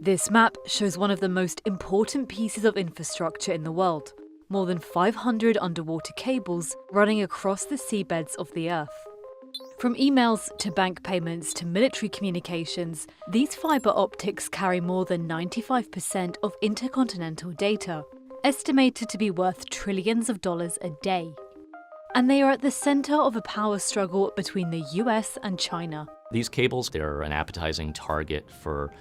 This map shows one of the most important pieces of infrastructure in the world. More than 500 underwater cables running across the seabeds of the Earth. From emails to bank payments to military communications, these fibre optics carry more than 95% of intercontinental data, estimated to be worth trillions of dollars a day. And they are at the centre of a power struggle between the US and China. These cables, they're an appetizing target for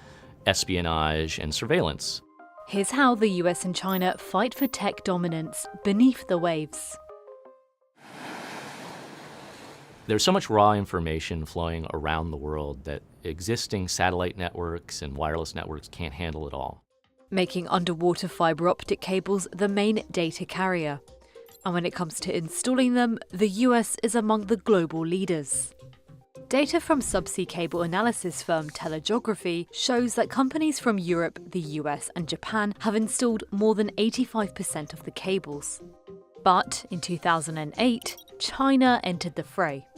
espionage and surveillance. Here's how the US and China fight for tech dominance beneath the waves. There's so much raw information flowing around the world that existing satellite networks and wireless networks can't handle it all. Making underwater fibre optic cables the main data carrier. And when it comes to installing them, the US is among the global leaders. Data from subsea cable analysis firm Telegeography shows that companies from Europe, the US and Japan have installed more than 85% of the cables. But in 2008, China entered the fray.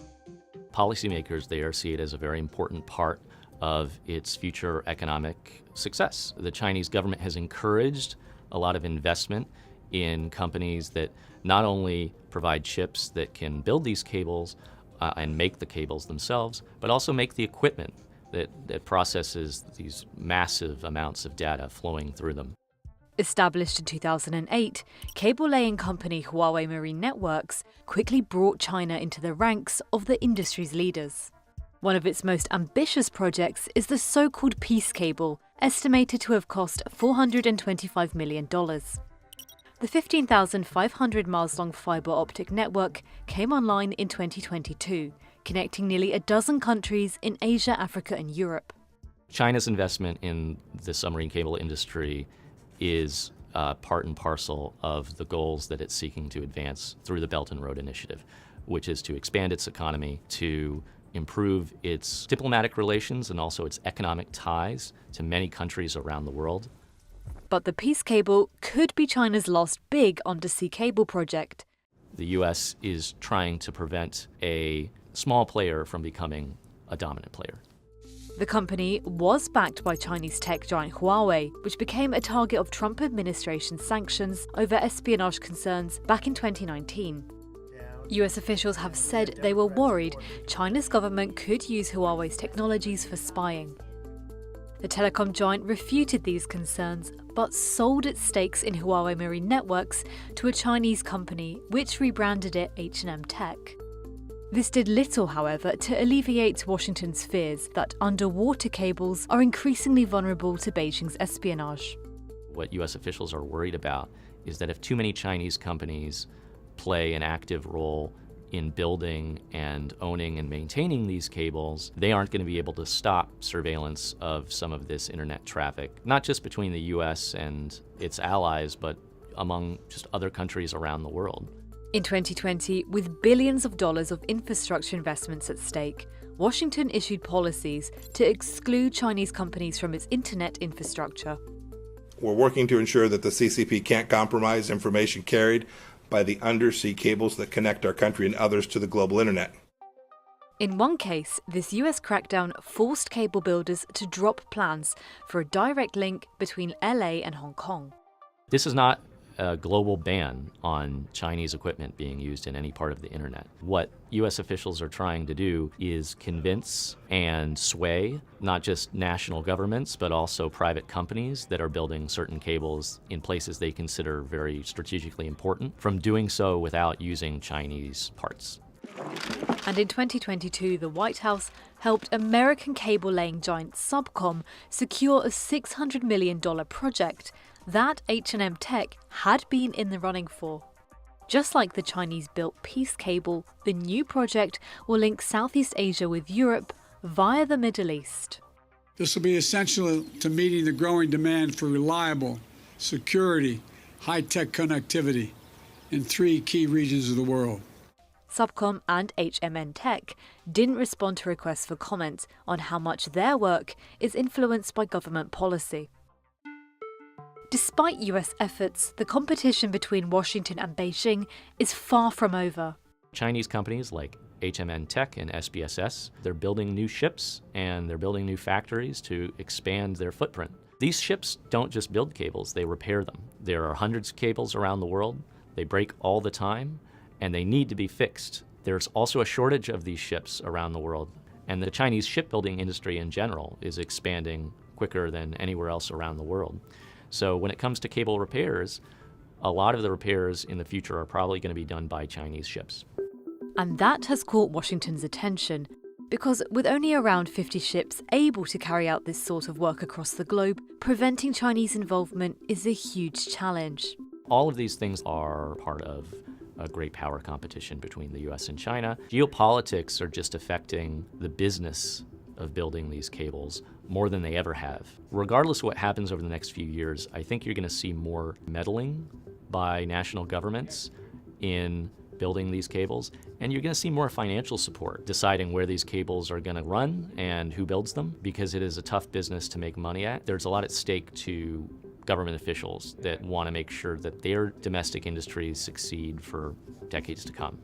Policymakers there see it as a very important part of its future economic success. The Chinese government has encouraged a lot of investment in companies that not only provide chips that can build these cables and make the cables themselves, but also make the equipment that processes these massive amounts of data flowing through them. Established in 2008, cable-laying company Huawei Marine Networks quickly brought China into the ranks of the industry's leaders. One of its most ambitious projects is the so-called Peace Cable, estimated to have cost $425 million. The 15,500 miles long fibre optic network came online in 2022, connecting nearly a dozen countries in Asia, Africa and Europe. China's investment in the submarine cable industry is part and parcel of the goals that it's seeking to advance through the Belt and Road Initiative, which is to expand its economy, to improve its diplomatic relations and also its economic ties to many countries around the world. But the Peace Cable could be China's last big undersea cable project. The US is trying to prevent a small player from becoming a dominant player. The company was backed by Chinese tech giant Huawei, which became a target of Trump administration sanctions over espionage concerns back in 2019. US officials have said they were worried China's government could use Huawei's technologies for spying. The telecom giant refuted these concerns, but sold its stakes in Huawei Marine Networks to a Chinese company, which rebranded it H&M Tech. This did little, however, to alleviate Washington's fears that underwater cables are increasingly vulnerable to Beijing's espionage. What US officials are worried about is that if too many Chinese companies play an active role in building and owning and maintaining these cables, they aren't going to be able to stop surveillance of some of this internet traffic, not just between the US and its allies, but among just other countries around the world. In 2020, with billions of dollars of infrastructure investments at stake, Washington issued policies to exclude Chinese companies from its internet infrastructure. We're working to ensure that the CCP can't compromise information carried by the undersea cables that connect our country and others to the global internet. In one case, this US crackdown forced cable builders to drop plans for a direct link between LA and Hong Kong. This is not a global ban on Chinese equipment being used in any part of the internet. What US officials are trying to do is convince and sway not just national governments, but also private companies that are building certain cables in places they consider very strategically important from doing so without using Chinese parts. And in 2022, the White House helped American cable-laying giant Subcom secure a $600 million project that H&M Tech had been in the running for. Just like the Chinese-built Peace Cable, the new project will link Southeast Asia with Europe via the Middle East. This will be essential to meeting the growing demand for reliable, security, high-tech connectivity in 3 key regions of the world. Subcom and HMN Tech didn't respond to requests for comment on how much their work is influenced by government policy. Despite US efforts, the competition between Washington and Beijing is far from over. Chinese companies like HMN Tech and SPSS, they're building new ships and they're building new factories to expand their footprint. These ships don't just build cables, they repair them. There are hundreds of cables around the world. They break all the time and they need to be fixed. There's also a shortage of these ships around the world. And the Chinese shipbuilding industry in general is expanding quicker than anywhere else around the world. So when it comes to cable repairs, a lot of the repairs in the future are probably going to be done by Chinese ships. And that has caught Washington's attention, because with only around 50 ships able to carry out this sort of work across the globe, preventing Chinese involvement is a huge challenge. All of these things are part of a great power competition between the US and China. Geopolitics are just affecting the business of building these cables more than they ever have. Regardless of what happens over the next few years, I think you're going to see more meddling by national governments in building these cables, and you're going to see more financial support deciding where these cables are going to run and who builds them, because it is a tough business to make money at. There's a lot at stake to government officials that want to make sure that their domestic industries succeed for decades to come.